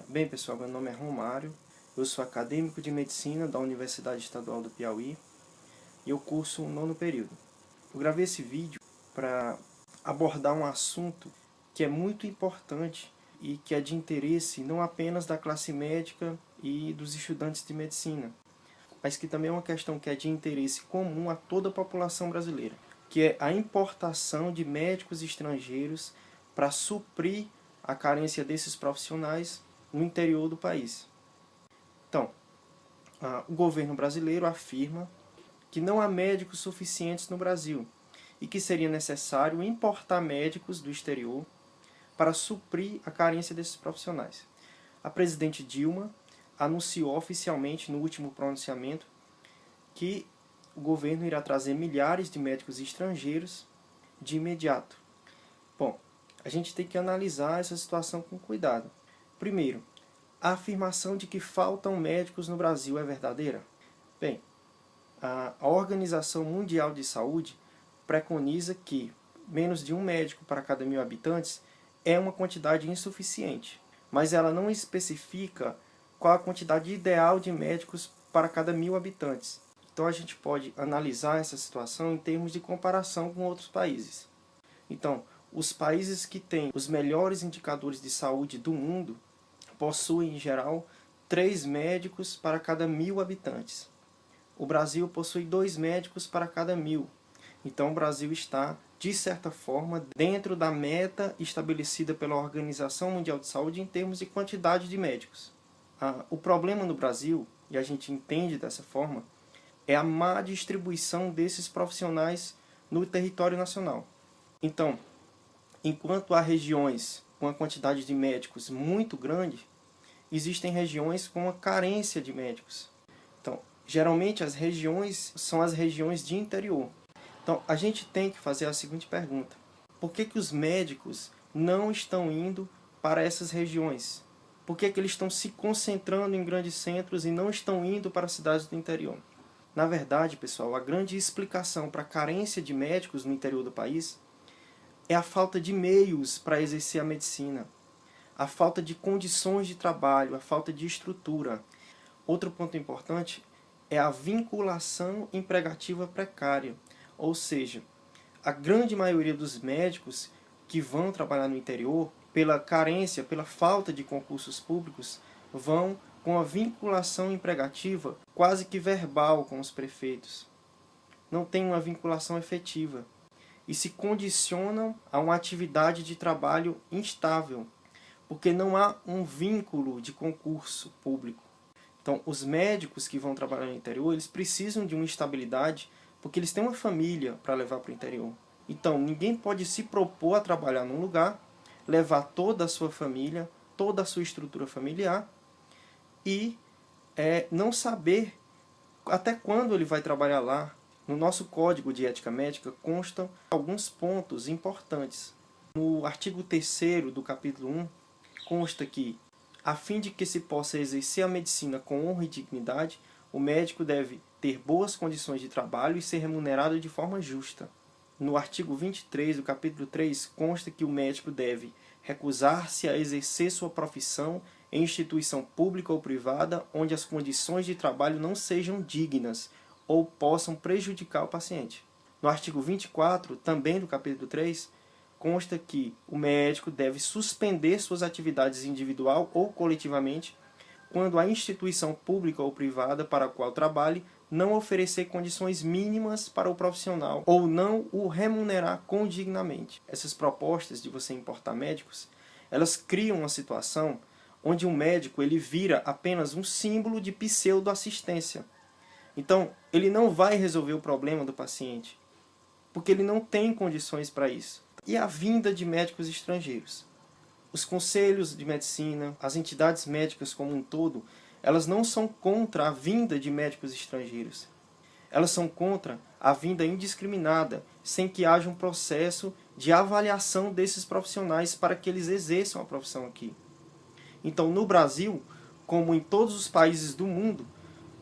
Bem, pessoal, meu nome é Romário, eu sou acadêmico de Medicina da Universidade Estadual do Piauí e eu curso o 9º período. Eu gravei esse vídeo para abordar um assunto que é muito importante e que é de interesse não apenas da classe médica e dos estudantes de medicina, mas que também é uma questão que é de interesse comum a toda a população brasileira, que é a importação de médicos estrangeiros para suprir a carência desses profissionais no interior do país. Então, o governo brasileiro afirma que não há médicos suficientes no Brasil e que seria necessário importar médicos do exterior para suprir a carência desses profissionais. A presidente Dilma anunciou oficialmente no último pronunciamento que o governo irá trazer milhares de médicos estrangeiros de imediato. Bom, a gente tem que analisar essa situação com cuidado. Primeiro, a afirmação de que faltam médicos no Brasil é verdadeira? Bem, a Organização Mundial de Saúde preconiza que menos de um médico para cada 1.000 habitantes é uma quantidade insuficiente, mas ela não especifica qual a quantidade ideal de médicos para cada 1.000 habitantes. Então a gente pode analisar essa situação em termos de comparação com outros países. Então, os países que têm os melhores indicadores de saúde do mundo possuem, em geral, 3 médicos para cada 1.000 habitantes. O Brasil possui 2 médicos para cada 1.000. Então o Brasil está, de certa forma, dentro da meta estabelecida pela Organização Mundial de Saúde em termos de quantidade de médicos. O problema no Brasil, e a gente entende dessa forma, é a má distribuição desses profissionais no território nacional. Então, enquanto há regiões com a quantidade de médicos muito grande, existem regiões com uma carência de médicos. Então, geralmente as regiões são as regiões de interior. Então, a gente tem que fazer a seguinte pergunta: por que os médicos não estão indo para essas regiões? Por que eles estão se concentrando em grandes centros e não estão indo para as cidades do interior? Na verdade, pessoal, a grande explicação para a carência de médicos no interior do país é a falta de meios para exercer a medicina, a falta de condições de trabalho, a falta de estrutura. Outro ponto importante é a vinculação empregativa precária, ou seja, a grande maioria dos médicos que vão trabalhar no interior, pela carência, pela falta de concursos públicos, vão com a vinculação empregativa quase que verbal com os prefeitos. Não tem uma vinculação efetiva e se condicionam a uma atividade de trabalho instável, porque não há um vínculo de concurso público. Então, os médicos que vão trabalhar no interior, eles precisam de uma estabilidade, porque eles têm uma família para levar para o interior. Então, ninguém pode se propor a trabalhar num lugar, levar toda a sua família, toda a sua estrutura familiar, e não saber até quando ele vai trabalhar lá. No nosso Código de Ética Médica constam alguns pontos importantes. No artigo 3º do capítulo 1, consta que, a fim de que se possa exercer a medicina com honra e dignidade, o médico deve ter boas condições de trabalho e ser remunerado de forma justa. No artigo 23 do capítulo 3, consta que o médico deve recusar-se a exercer sua profissão em instituição pública ou privada onde as condições de trabalho não sejam dignas ou possam prejudicar o paciente. No artigo 24, também do capítulo 3, consta que o médico deve suspender suas atividades individual ou coletivamente quando a instituição pública ou privada para a qual trabalhe não oferecer condições mínimas para o profissional ou não o remunerar condignamente. Essas propostas de você importar médicos, elas criam uma situação onde o médico ele vira apenas um símbolo de pseudo-assistência. Então, ele não vai resolver o problema do paciente, porque ele não tem condições para isso. E a vinda de médicos estrangeiros? Os conselhos de medicina, as entidades médicas como um todo, elas não são contra a vinda de médicos estrangeiros. Elas são contra a vinda indiscriminada, sem que haja um processo de avaliação desses profissionais para que eles exerçam a profissão aqui. Então, no Brasil, como em todos os países do mundo,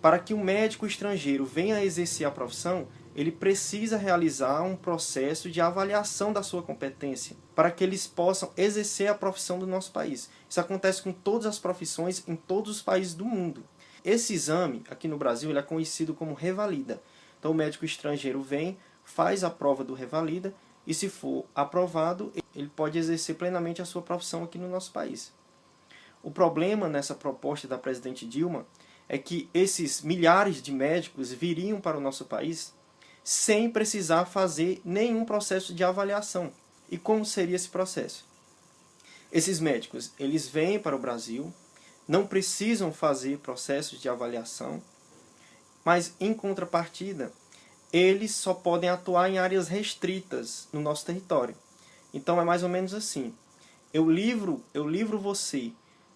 para que um médico estrangeiro venha a exercer a profissão, ele precisa realizar um processo de avaliação da sua competência, para que eles possam exercer a profissão do nosso país. Isso acontece com todas as profissões em todos os países do mundo. Esse exame, aqui no Brasil, ele é conhecido como revalida. Então o médico estrangeiro vem, faz a prova do revalida, e se for aprovado, ele pode exercer plenamente a sua profissão aqui no nosso país. O problema nessa proposta da presidente Dilma é que esses milhares de médicos viriam para o nosso país sem precisar fazer nenhum processo de avaliação. E como seria esse processo? Esses médicos, eles vêm para o Brasil, não precisam fazer processos de avaliação, mas em contrapartida, eles só podem atuar em áreas restritas no nosso território. Então é mais ou menos assim: eu livro você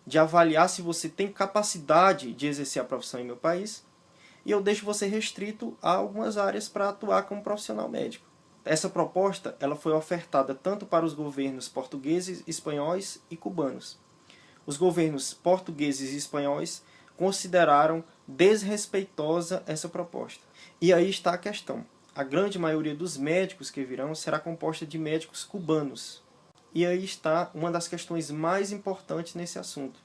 de avaliar se você tem capacidade de exercer a profissão em meu país, e eu deixo você restrito a algumas áreas para atuar como profissional médico. Essa proposta ela foi ofertada tanto para os governos portugueses, espanhóis e cubanos. Os governos portugueses e espanhóis consideraram desrespeitosa essa proposta. E aí está a questão. A grande maioria dos médicos que virão será composta de médicos cubanos. E aí está uma das questões mais importantes nesse assunto.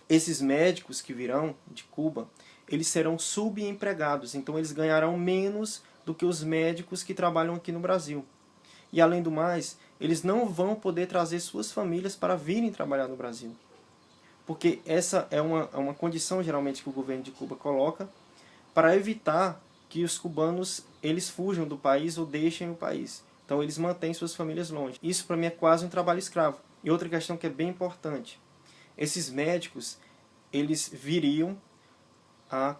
Esses médicos que virão de Cuba, eles serão subempregados, então eles ganharão menos do que os médicos que trabalham aqui no Brasil. E além do mais, eles não vão poder trazer suas famílias para virem trabalhar no Brasil. Porque essa é uma condição geralmente que o governo de Cuba coloca para evitar que os cubanos eles fujam do país ou deixem o país. Então eles mantêm suas famílias longe. Isso para mim é quase um trabalho escravo. E outra questão que é bem importante: esses médicos eles viriam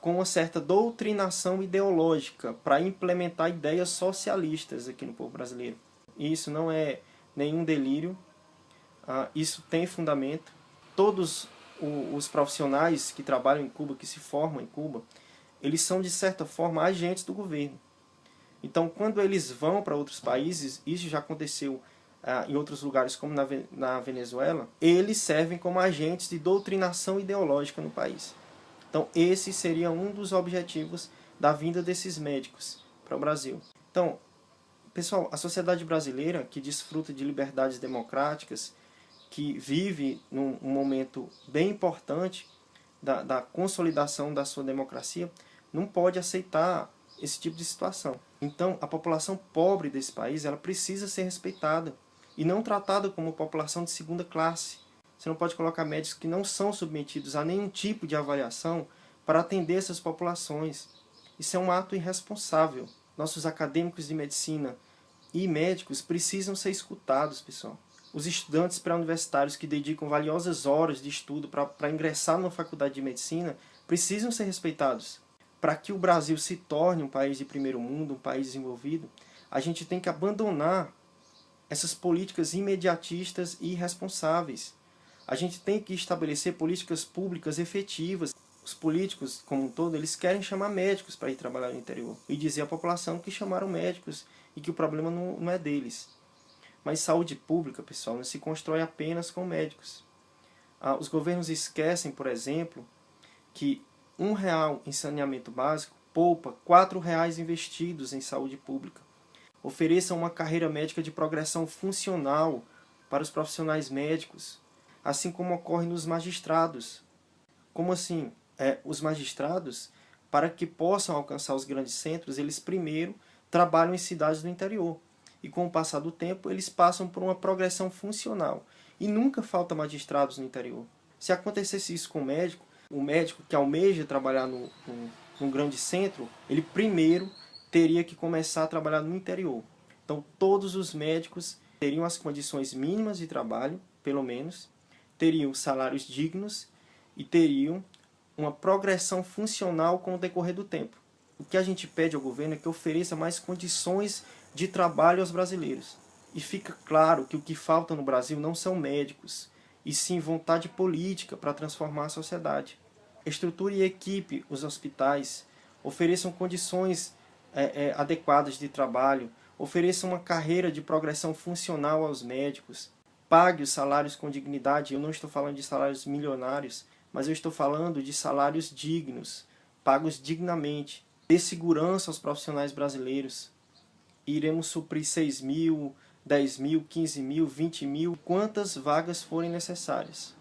com uma certa doutrinação ideológica para implementar ideias socialistas aqui no povo brasileiro. E isso não é nenhum delírio, isso tem fundamento. Todos os profissionais que trabalham em Cuba, que se formam em Cuba, eles são de certa forma agentes do governo. Então quando eles vão para outros países, isso já aconteceu em outros lugares como na Venezuela, eles servem como agentes de doutrinação ideológica no país. Então esse seria um dos objetivos da vinda desses médicos para o Brasil. Então, pessoal, a sociedade brasileira, que desfruta de liberdades democráticas, que vive num momento bem importante da consolidação da sua democracia, não pode aceitar esse tipo de situação. Então, a população pobre desse país ela precisa ser respeitada e não tratada como população de segunda classe. Você não pode colocar médicos que não são submetidos a nenhum tipo de avaliação para atender essas populações. Isso é um ato irresponsável. Nossos acadêmicos de medicina e médicos precisam ser escutados, pessoal. Os estudantes pré-universitários que dedicam valiosas horas de estudo para ingressar numa faculdade de medicina precisam ser respeitados. Para que o Brasil se torne um país de primeiro mundo, um país desenvolvido, a gente tem que abandonar essas políticas imediatistas e irresponsáveis. A gente tem que estabelecer políticas públicas efetivas. Os políticos, como um todo, eles querem chamar médicos para ir trabalhar no interior e dizer à população que chamaram médicos e que o problema não é deles. Mas saúde pública, pessoal, não se constrói apenas com médicos. Os governos esquecem, por exemplo, que R$1 em saneamento básico poupa R$4 investidos em saúde pública. Ofereçam uma carreira médica de progressão funcional para os profissionais médicos, assim como ocorre nos magistrados. Como assim? Os magistrados, para que possam alcançar os grandes centros, eles primeiro trabalham em cidades do interior. E com o passar do tempo, eles passam por uma progressão funcional. E nunca falta magistrados no interior. Se acontecesse isso com o médico que almeja trabalhar num grande centro, ele primeiro teria que começar a trabalhar no interior. Então todos os médicos teriam as condições mínimas de trabalho, pelo menos, teriam salários dignos e teriam uma progressão funcional com o decorrer do tempo. O que a gente pede ao governo é que ofereça mais condições de trabalho aos brasileiros. E fica claro que o que falta no Brasil não são médicos, e sim vontade política para transformar a sociedade. Estruture e equipe os hospitais, ofereçam condições adequadas de trabalho, ofereçam uma carreira de progressão funcional aos médicos, pague os salários com dignidade. Eu não estou falando de salários milionários, mas eu estou falando de salários dignos, pagos dignamente. dê segurança aos profissionais brasileiros. Iremos suprir 6 mil, 10 mil, 15 mil, 20 mil, quantas vagas forem necessárias.